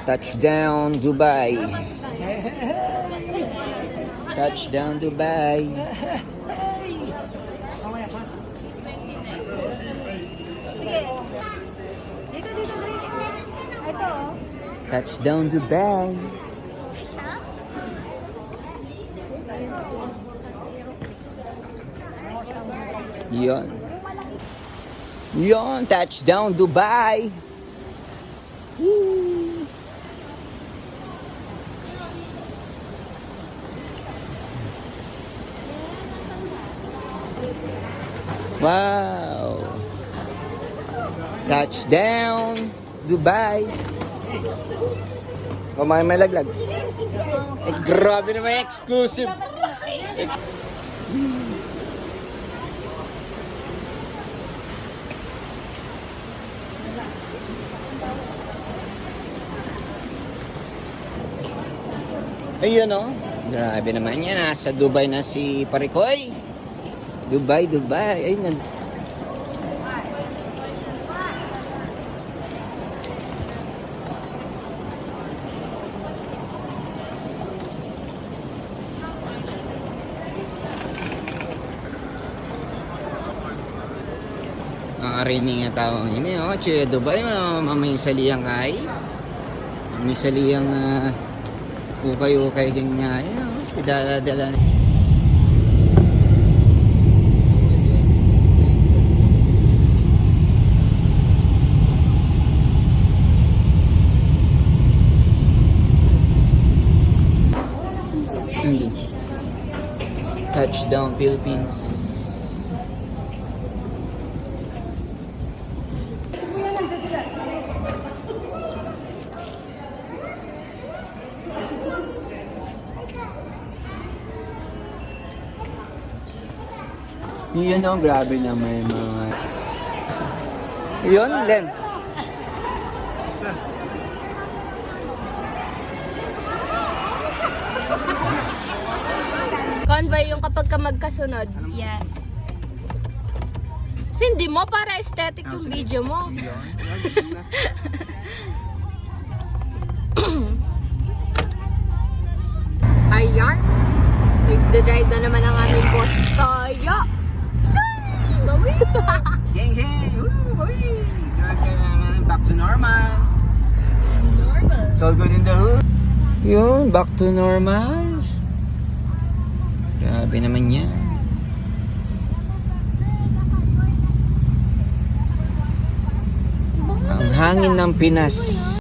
Touchdown, Dubai. Touchdown, Dubai. Sige. Dito, dito, dito. Ito, oh. Touchdown, Dubai. Yon. Yon, touchdown, Dubai. Woo. Wow. Touchdown, Dubai. O, may laglag. Eh, grabe naman, exclusive. Ayun o. Grabe naman yan. Nasa Dubai na si Parikoy. Dubai, Dubai. Ayun. Ang arining nga tawang ini oh. Che Dubai mamisaliang kay. Mamisaliang ukay-ukay din nga. Ayun oh. Pidala-dala. Touchdown Philippines. Yun oh, grabe na may mga... Yun, Len. Convoy yung kapag ka magkasunod. Yes. Hindi mo para aesthetic yung video mo. Ayan. Nagda-drive na naman ang aming boss Toyo. Gang, gang. Woo, boy. Back to normal. Normal. It's all good in the hood. Yun, back to normal. Grabe naman yan. Ang hangin ng Pinas.